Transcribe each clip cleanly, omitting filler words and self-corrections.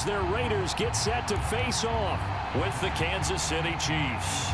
as their Raiders get set to face off with the Kansas City Chiefs.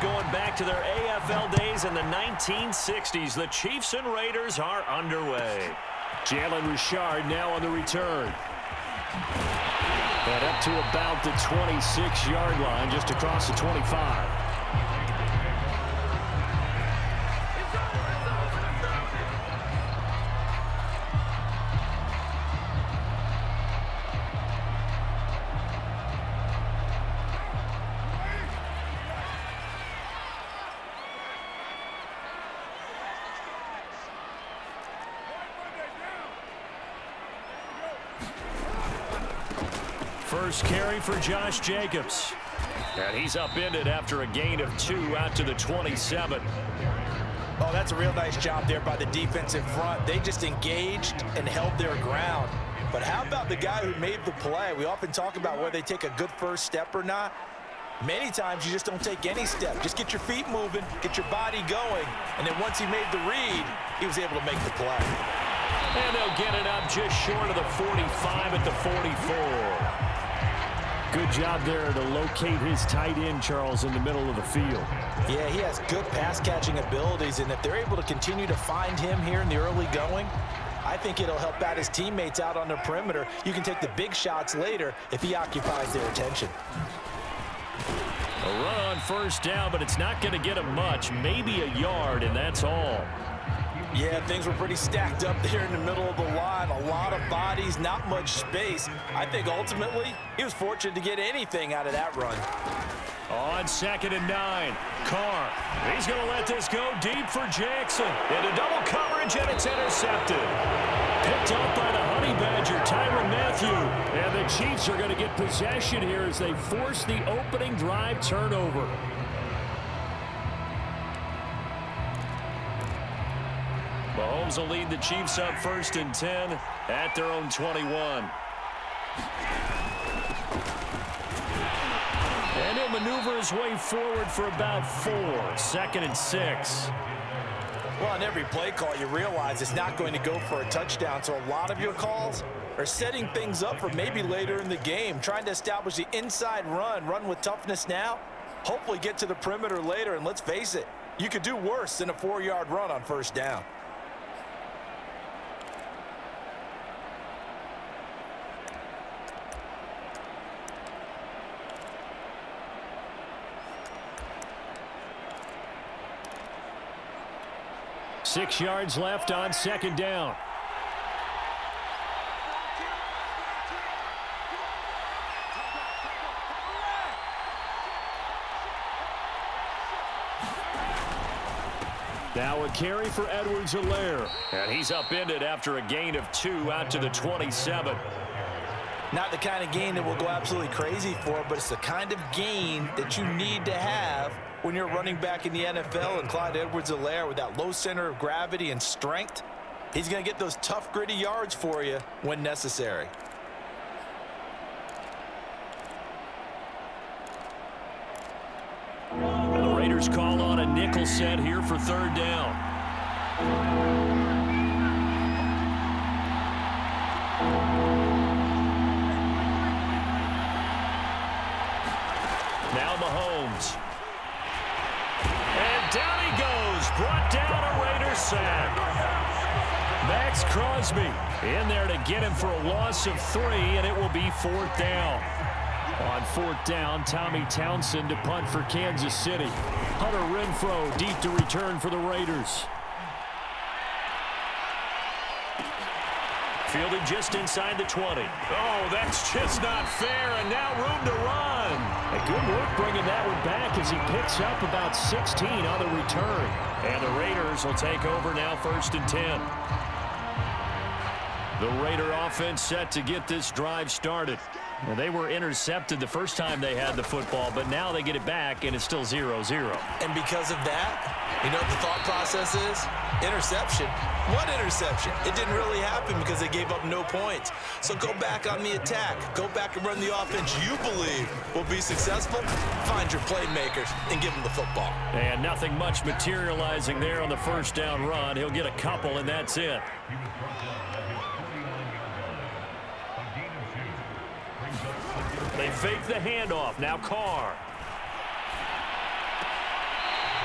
Going back to their AFL days in the 1960s, the Chiefs and Raiders are underway. Jalen Richard now on the return. And up to about the 26-yard line, just across the 25. First carry for Josh Jacobs. And he's upended after a gain of 2 out to the 27. Oh, that's a real nice job there by the defensive front. They just engaged and held their ground. But how about the guy who made the play? We often talk about whether they take a good first step or not. Many times you just don't take any step. Just get your feet moving, get your body going. And then once he made the read, he was able to make the play. And they'll get it up just short of the 45 at the 44. Good job there to locate his tight end, Charles, in the middle of the field. Yeah, he has good pass-catching abilities, and if they're able to continue to find him here in the early going, I think it'll help out his teammates out on the perimeter. You can take the big shots later if he occupies their attention. A run on first down, but it's not going to get him much, maybe a yard, and that's all. Yeah, things were pretty stacked up there in the middle of the line. A lot of bodies, not much space. I think ultimately he was fortunate to get anything out of that run. On 2nd and 9, Carr. He's going to let this go deep for Jackson. Into double coverage, and it's intercepted. Picked up by the Honey Badger, Tyrann Mathieu. And the Chiefs are going to get possession here as they force the opening drive turnover. Mahomes will lead the Chiefs up 1st and 10 at their own 21. And he'll maneuver his way forward for about 4. 2nd and 6. Well, on every play call, you realize it's not going to go for a touchdown, so a lot of your calls are setting things up for maybe later in the game, trying to establish the inside run with toughness now, hopefully get to the perimeter later, and let's face it, you could do worse than a 4-yard run on first down. Six yards left on 2nd down. Now a carry for Edwards-Helaire. And he's upended after a gain of 2 out to the 27. Not the kind of gain that we'll go absolutely crazy for, but it's the kind of gain that you need to have when you're running back in the NFL. And Clyde Edwards-Helaire, with that low center of gravity and strength, he's going to get those tough, gritty yards for you when necessary. And the Raiders call on a nickel set here for 3rd down. Now Mahomes. And down he goes. Brought down a Raiders sack. Max Crosby in there to get him for a loss of 3, and it will be 4th down. On 4th down, Tommy Townsend to punt for Kansas City. Hunter Renfrow deep to return for the Raiders. Fielded just inside the 20. Oh, that's just not fair, and now room to run. A good work bringing that one back as he picks up about 16 on the return. And the Raiders will take over now 1st and 10. The Raider offense set to get this drive started. Well, they were intercepted the first time they had the football, but now they get it back, and it's still 0-0. And because of that, you know what the thought process is? Interception. What interception? It didn't really happen because they gave up no points. So go back on the attack. Go back and run the offense you believe will be successful. Find your playmakers and give them the football. And nothing much materializing there on the first down run. He'll get a couple, and that's it. They fake the handoff. Now Carr.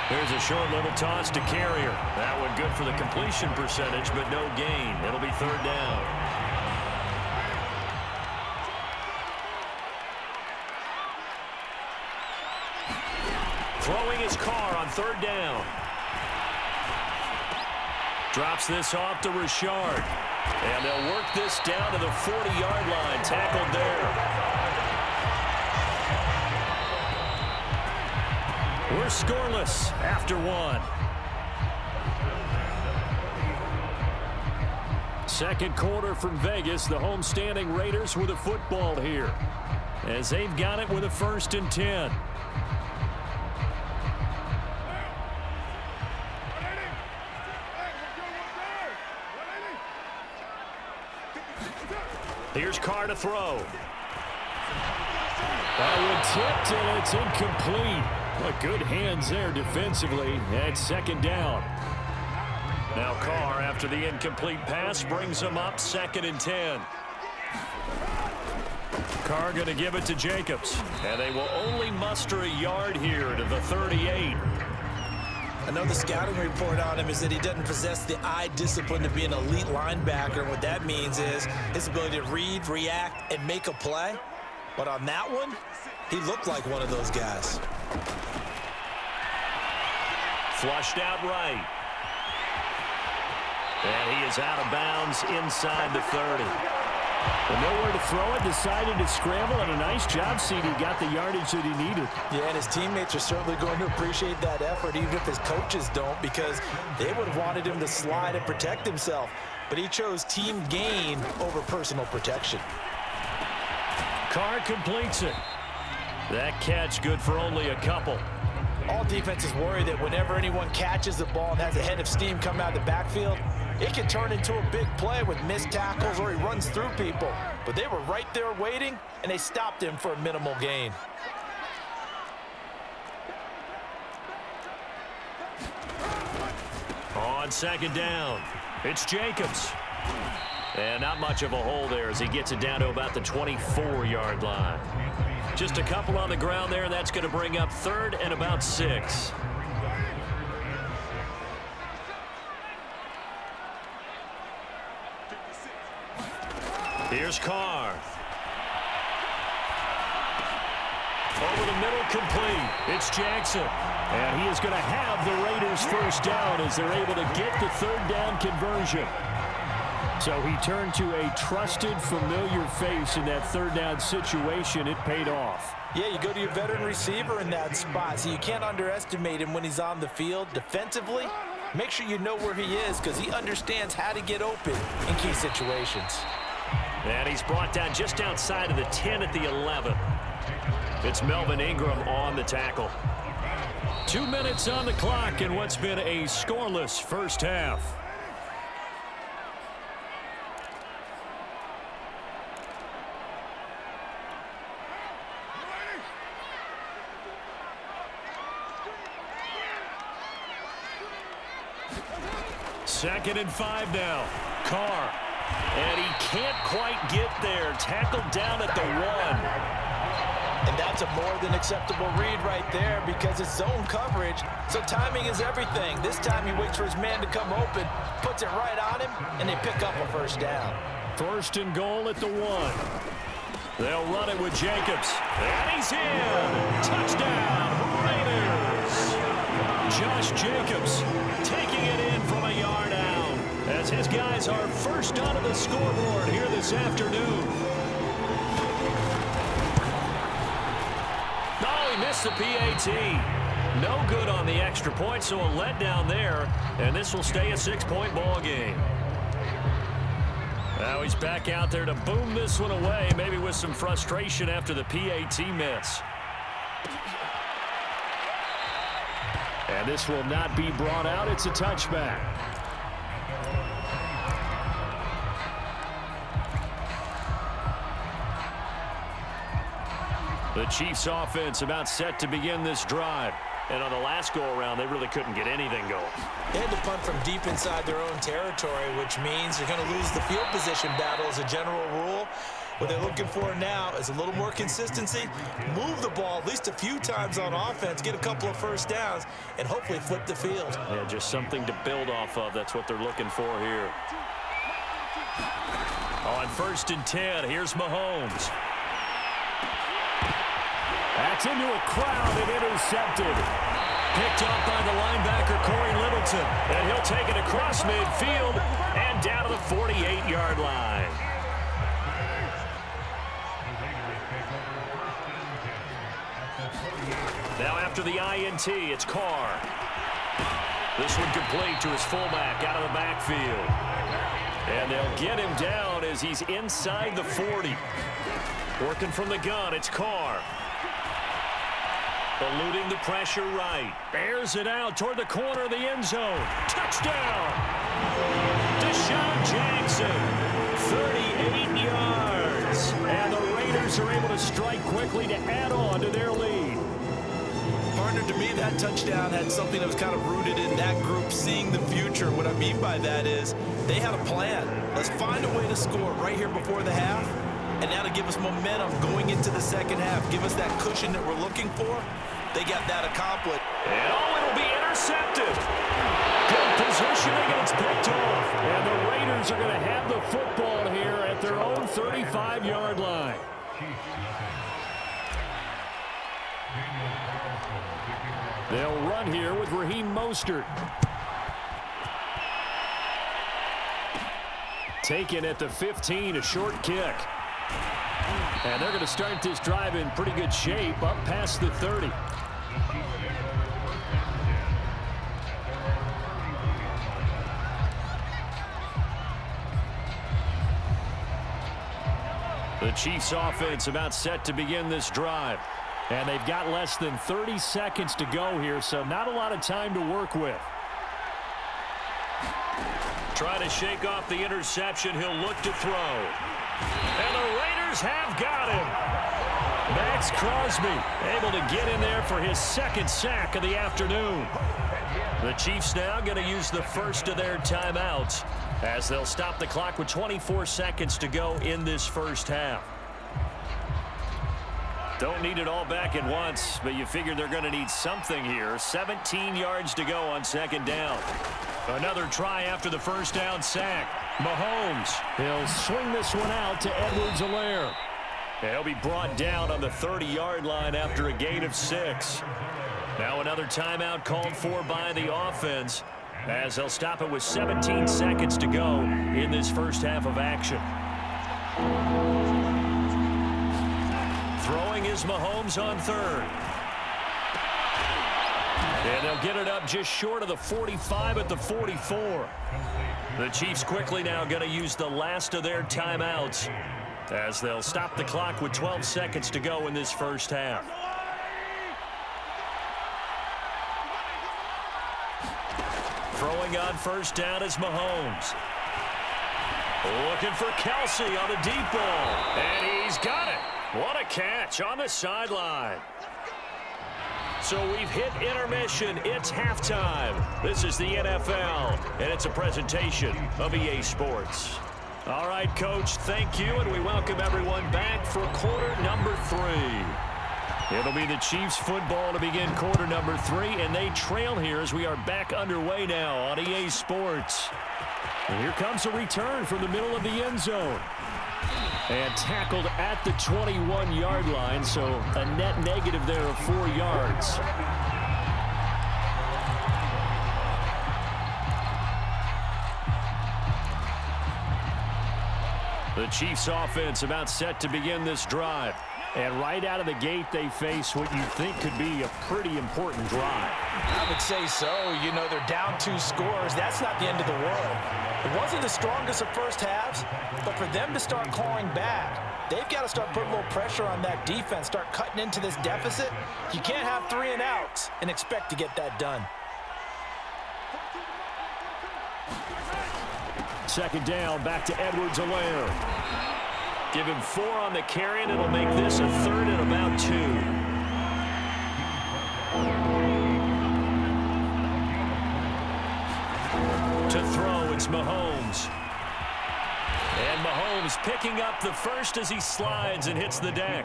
Here's a short little toss to Carrier. That one good for the completion percentage, but no gain. It'll be third down. Throwing his Carr on third down. Drops this off to Richard. And they'll work this down to the 40-yard line. Tackled there. We're scoreless after one. Second quarter from Vegas. The homestanding Raiders with a football here, as they've got it with a 1st and 10. Here's Carr to throw. That one tipped, and it's incomplete. But good hands there defensively at second down. Now Carr, after the incomplete pass, brings him up 2nd and 10. Carr going to give it to Jacobs. And they will only muster a yard here to the 38. I know the scouting report on him is that he doesn't possess the eye discipline to be an elite linebacker. And what that means is his ability to read, react, and make a play. But on that one, he looked like one of those guys. Flushed out right. And he is out of bounds inside the 30. And nowhere to throw it, decided to scramble, and a nice job, CD. Got the yardage that he needed. Yeah, and his teammates are certainly going to appreciate that effort, even if his coaches don't, because they would have wanted him to slide and protect himself. But he chose team gain over personal protection. Carr completes it. That catch good for only a couple. All defenses worry that whenever anyone catches the ball and has a head of steam come out of the backfield, it can turn into a big play with missed tackles or he runs through people. But they were right there waiting, and they stopped him for a minimal gain. On 2nd down, it's Jacobs. And not much of a hole there as he gets it down to about the 24-yard line. Just a couple on the ground there. That's going to bring up 3rd and about 6. Here's Carr. Over the middle, complete. It's Jackson. And he is going to have the Raiders' 1st down as they're able to get the 3rd down conversion. So he turned to a trusted, familiar face in that 3rd down situation. It paid off. Yeah, you go to your veteran receiver in that spot, so you can't underestimate him when he's on the field. Defensively, make sure you know where he is because he understands how to get open in key situations. And he's brought down just outside of the 10 at the 11. It's Melvin Ingram on the tackle. 2 minutes on the clock in what's been a scoreless first half. Second and 5 now. Carr. And he can't quite get there. Tackled down at the 1. And that's a more than acceptable read right there because it's zone coverage, so timing is everything. This time he waits for his man to come open, puts it right on him, and they pick up a 1st down. 1st and goal at the 1. They'll run it with Jacobs. And he's in. Touchdown, Raiders. Josh Jacobs taking it in from a yard out as his guys are first onto the scoreboard here this afternoon. Oh, he missed the PAT. No good on the extra point, so a letdown there, and this will stay a 6-point ball game. Now he's back out there to boom this one away, maybe with some frustration after the PAT miss. And this will not be brought out. It's a touchback. The Chiefs offense about set to begin this drive. And on the last go-around, they really couldn't get anything going. They had to punt from deep inside their own territory, which means you're going to lose the field position battle as a general rule. What they're looking for now is a little more consistency, move the ball at least a few times on offense, get a couple of first downs, and hopefully flip the field. Yeah, just something to build off of. That's what they're looking for here. On 1st and 10, here's Mahomes. That's into a crowd and intercepted. Picked up by the linebacker, Corey Littleton. And he'll take it across midfield and down to the 48-yard line. Now after the INT, it's Carr. This one complete to his fullback out of the backfield. And they'll get him down as he's inside the 40. Working from the gun, it's Carr. Eluding the pressure right. Bears it out toward the corner of the end zone. Touchdown! Deshaun Jackson, 38 yards. And the Raiders are able to strike quickly to add on to their lead. Partner, to me, that touchdown had something that was kind of rooted in that group seeing the future. What I mean by that is they had a plan. Let's find a way to score right here before the half. And now to give us momentum going into the second half, give us that cushion that we're looking for. They got that accomplished. And it'll be intercepted. Good positioning, and it's picked off. And the Raiders are going to have the football here at their own 35-yard line. They'll run here with Raheem Mostert. Taken at the 15, a short kick. And they're going to start this drive in pretty good shape, up past the 30. The Chiefs offense about set to begin this drive. And they've got less than 30 seconds to go here, so not a lot of time to work with. Trying to shake off the interception. He'll look to throw. And the Raiders have got him. Max Crosby able to get in there for his second sack of the afternoon. The Chiefs now going to use the first of their timeouts as they'll stop the clock with 24 seconds to go in this first half. Don't need it all back at once, but you figure they're going to need something here. 17 yards to go on second down. Another try after the first down sack. Mahomes, he'll swing this one out to Edwards-Helaire. He'll be brought down on the 30-yard line after a gain of 6. Now another timeout called for by the offense as they'll stop it with 17 seconds to go in this first half of action. Throwing is Mahomes on third. And they'll get it up just short of the 45 at the 44. The Chiefs quickly now going to use the last of their timeouts as they'll stop the clock with 12 seconds to go in this first half. Throwing on first down is Mahomes. Looking for Kelsey on the deep ball. And he's got it. What a catch on the sideline. So we've hit intermission. It's halftime. This is the NFL, and it's a presentation of EA Sports. All right, Coach, thank you, and we welcome everyone back for quarter number 3. It'll be the Chiefs football to begin quarter number 3, and they trail here as we are back underway now on EA Sports. And here comes a return from the middle of the end zone. And tackled at the 21-yard line, so a net negative there of 4 yards. The Chiefs offense about set to begin this drive. And right out of the gate, they face what you think could be a pretty important drive. I would say so. You know, they're down 2 scores. That's not the end of the world. It wasn't the strongest of first halves, but for them to start clawing back, they've got to start putting a little pressure on that defense, start cutting into this deficit. You can't have 3 and outs and expect to get that done. Second down, back to Edwards-Helaire. Give him 4 on the carry, and it'll make this a 3rd and about 2. To throw, it's Mahomes. And Mahomes picking up the first as he slides and hits the deck.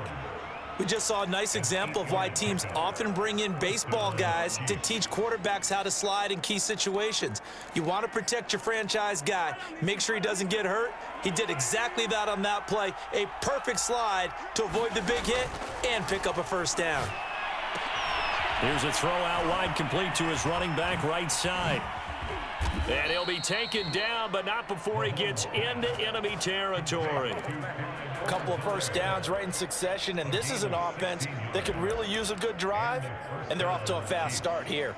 We just saw a nice example of why teams often bring in baseball guys to teach quarterbacks how to slide in key situations. You want to protect your franchise guy. Make sure he doesn't get hurt. He did exactly that on that play. A perfect slide to avoid the big hit and pick up a first down. Here's a throw out wide, complete to his running back right side. And he'll be taken down, but not before he gets into enemy territory. A couple of first downs right in succession, and this is an offense that could really use a good drive, and they're off to a fast start here.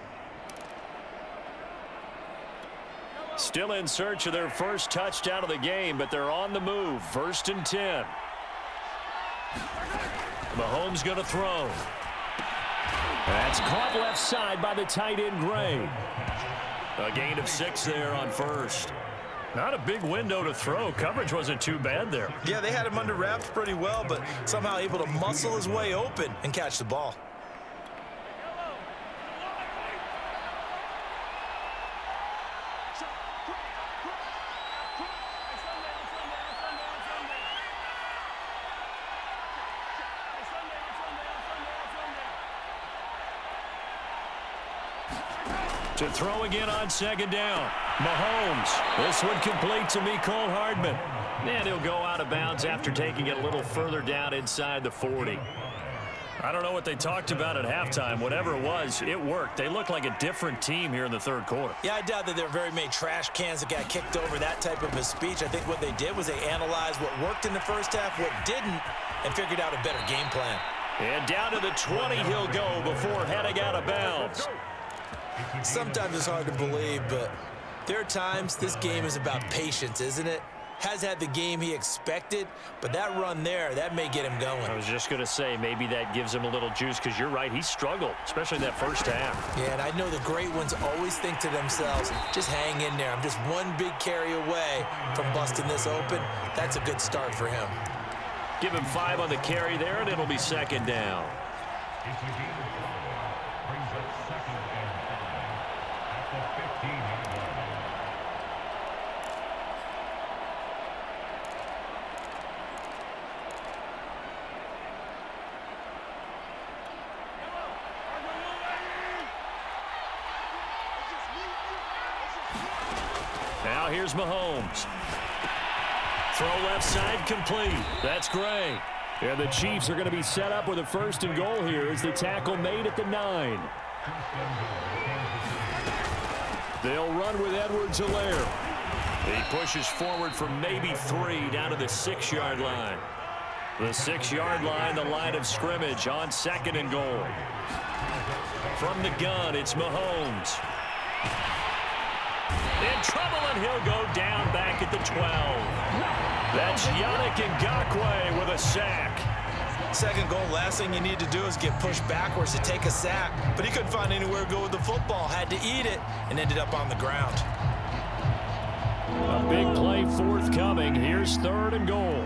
Still in search of their first touchdown of the game, but they're on the move. 1st and 10. Mahomes going to throw. That's caught left side by the tight end, Gray. A gain of 6 there on 1st. Not a big window to throw. Coverage wasn't too bad there. Yeah, they had him under wraps pretty well, but somehow able to muscle his way open and catch the ball. To throw again on 2nd down. Mahomes. This one complete to Mecole Hardman. And he'll go out of bounds after taking it a little further down inside the 40. I don't know what they talked about at halftime. Whatever it was, it worked. They look like a different team here in the 3rd quarter. Yeah, I doubt that there are very many trash cans that got kicked over that type of a speech. I think what they did was they analyzed what worked in the first half, what didn't, and figured out a better game plan. And down to the 20 he'll go before heading out of bounds. Sometimes it's hard to believe, but there are times this game is about patience, isn't it? Has had the game he expected, but that run there, that may get him going. I was just going to say, maybe that gives him a little juice, because you're right, he struggled, especially in that first half. Yeah, and I know the great ones always think to themselves, just hang in there. I'm just one big carry away from busting this open. That's a good start for him. Give him 5 on the carry there, and it'll be 2nd down. Now here's Mahomes. Throw left side complete. That's Gray. And the Chiefs are going to be set up with a 1st and goal here as the tackle made at the 9. They'll run with Edwards-Helaire. He pushes forward for maybe 3 down to the 6-yard line. The 6-yard line, the line of scrimmage on 2nd and goal. From the gun, it's Mahomes. In trouble, and he'll go down back at the 12. That's Yannick Ngakoue with a sack. 2nd goal, last thing you need to do is get pushed backwards to take a sack. But he couldn't find anywhere to go with the football, had to eat it, and ended up on the ground. A big play forthcoming. Here's 3rd and goal.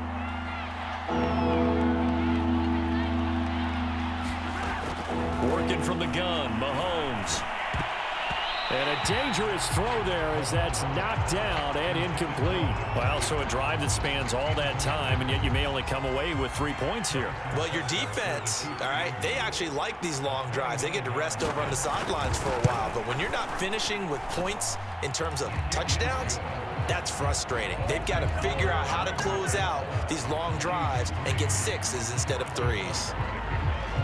Working from the gun, Mahomes. And a dangerous throw there as that's knocked down and incomplete. Well, so a drive that spans all that time, and yet you may only come away with 3 points here. Well, your defense, all right, they actually like these long drives. They get to rest over on the sidelines for a while. But when you're not finishing with points in terms of touchdowns, that's frustrating. They've got to figure out how to close out these long drives and get 6s instead of 3s.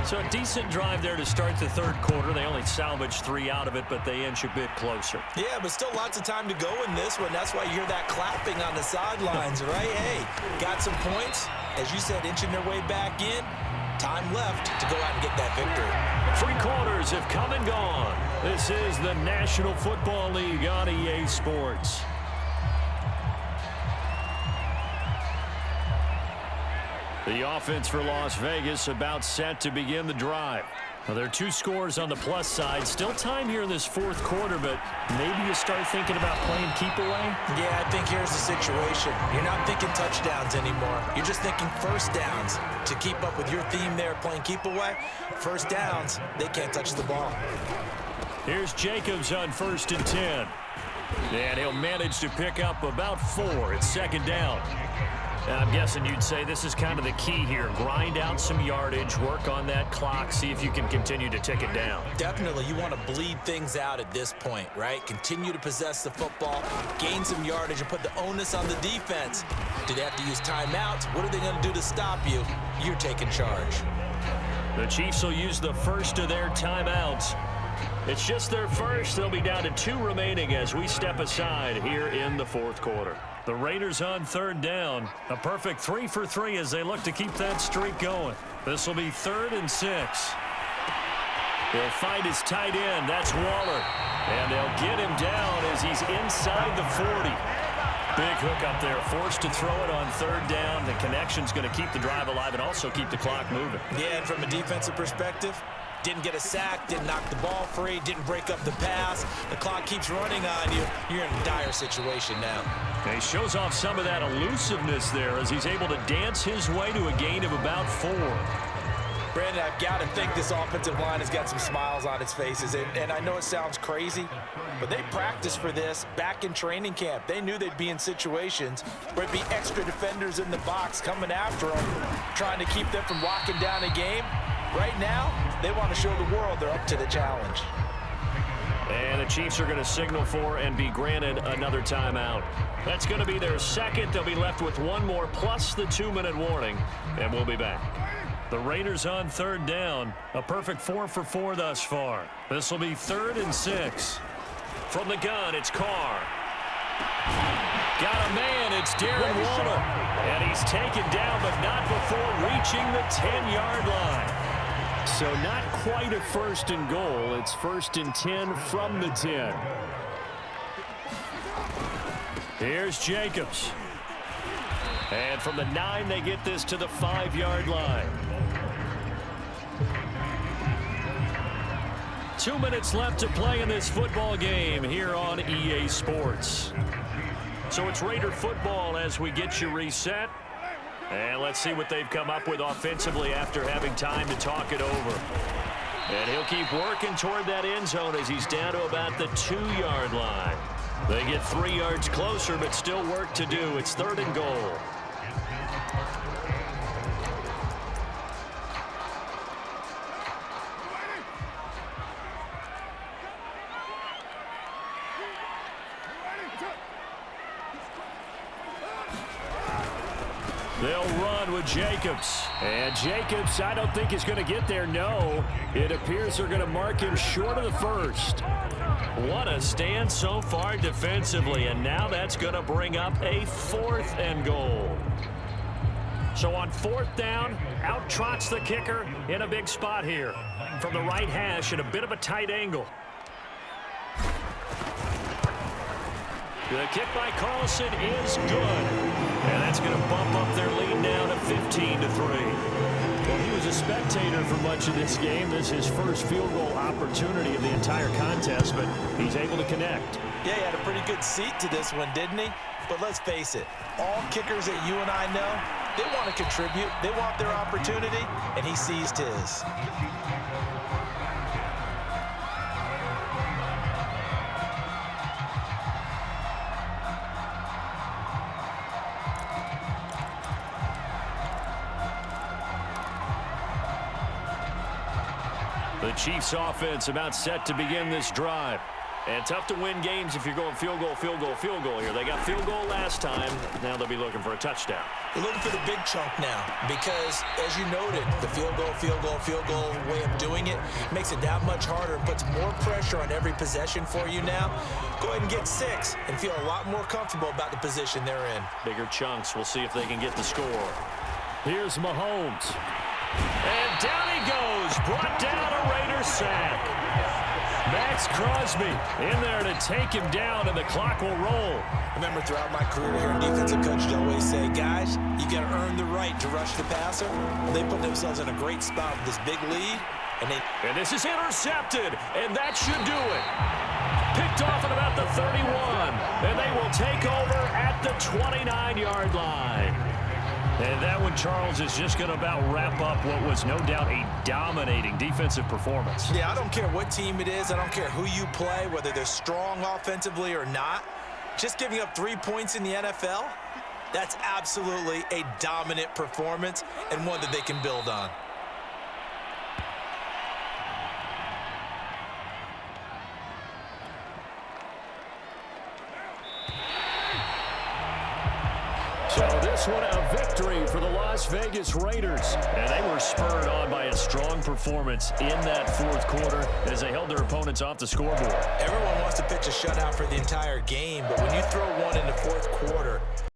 So a decent drive there to start the 3rd quarter. They only salvaged 3 out of it, but they inch a bit closer. Yeah, but still lots of time to go in this one. That's why you hear that clapping on the sidelines, right? Hey, got some points. As you said, inching their way back in. Time left to go out and get that victory. 3 quarters have come and gone. This is the National Football League on EA Sports. The offense for Las Vegas about set to begin the drive. Well, there are 2 scores on the plus side. Still time here in this fourth quarter, but maybe you start thinking about playing keep away? Yeah, I think here's the situation. You're not thinking touchdowns anymore. You're just thinking first downs. To keep up with your theme there, playing keep away, first downs, they can't touch the ball. Here's Jacobs on 1st and 10. And he'll manage to pick up about 4 at second down. And I'm guessing you'd say this is kind of the key here. Grind out some yardage, work on that clock, see if you can continue to tick it down. Definitely, you want to bleed things out at this point, right? Continue to possess the football, gain some yardage, and put the onus on the defense. Do they have to use timeouts? What are they going to do to stop you? You're taking charge. The Chiefs will use the first of their timeouts. It's just their first. They'll be down to 2 remaining as we step aside here in the fourth quarter. The Raiders on 3rd down. A perfect 3 for 3 as they look to keep that streak going. This will be 3rd and 6. He'll find his tight end. That's Waller. And they'll get him down as he's inside the 40. Big hook up there. Forced to throw it on 3rd down. The connection's going to keep the drive alive and also keep the clock moving. Yeah, and from a defensive perspective, didn't get a sack, didn't knock the ball free, didn't break up the pass. The clock keeps running on you. You're in a dire situation now. And he shows off some of that elusiveness there as he's able to dance his way to a gain of about 4. Brandon, I've got to think this offensive line has got some smiles on its faces. And I know it sounds crazy, but they practiced for this back in training camp. They knew they'd be in situations where it'd be extra defenders in the box coming after them, trying to keep them from locking down a game. Right now, they want to show the world they're up to the challenge. And the Chiefs are going to signal for and be granted another timeout. That's going to be their second. They'll be left with 1 more plus the 2-minute warning, and we'll be back. The Raiders on 3rd down. A perfect 4 for 4 thus far. This will be 3rd and 6. From the gun, it's Carr. Got a man, it's Darren Waller. And he's taken down, but not before reaching the 10-yard line. So not quite a 1st and goal. It's 1st and 10 from the 10. Here's Jacobs. And from the 9, they get this to the 5-yard line. 2 minutes left to play in this football game here on EA Sports. So it's Raider football as we get you reset. And let's see what they've come up with offensively after having time to talk it over. And he'll keep working toward that end zone as he's down to about the 2-yard line. They get 3 yards closer, but still work to do. It's 3rd and goal. They'll run with Jacobs. And Jacobs, I don't think is going to get there. No, it appears they're going to mark him short of the 1st. What a stand so far defensively. And now that's going to bring up a 4th and goal. So on 4th down, out trots the kicker in a big spot here. From the right hash at a bit of a tight angle. The kick by Carlson is good. And that's going to bump up their lead now to 15-3. Well, he was a spectator for much of this game. This is his first field goal opportunity of the entire contest, but he's able to connect. Yeah, he had a pretty good seat to this one, didn't he? But let's face it, all kickers that you and I know, they want to contribute. They want their opportunity, and he seized his. The Chiefs offense about set to begin this drive. And tough to win games if you're going field goal, field goal, field goal here. They got field goal last time. Now they'll be looking for a touchdown. They're looking for the big chunk now because, as you noted, the field goal way of doing it makes it that much harder and puts more pressure on every possession for you now. Go ahead and get 6 and feel a lot more comfortable about the position they're in. Bigger chunks. We'll see if they can get the score. Here's Mahomes. And down he goes. Brought down a Raiders sack. Max Crosby in there to take him down, and the clock will roll. Remember, throughout my career here in defensive coaches always say, guys, you got to earn the right to rush the passer. They put themselves in a great spot with this big lead. And this is intercepted, and that should do it. Picked off at about the 31, and they will take over at the 29-yard line. And that one, Charles, is just going to about wrap up what was no doubt a dominating defensive performance. Yeah, I don't care what team it is. I don't care who you play, whether they're strong offensively or not. Just giving up 3 points in the NFL, that's absolutely a dominant performance and one that they can build on. So this one a victory for the Las Vegas Raiders. And they were spurred on by a strong performance in that fourth quarter as they held their opponents off the scoreboard. Everyone wants to pitch a shutout for the entire game, but when you throw one in the fourth quarter,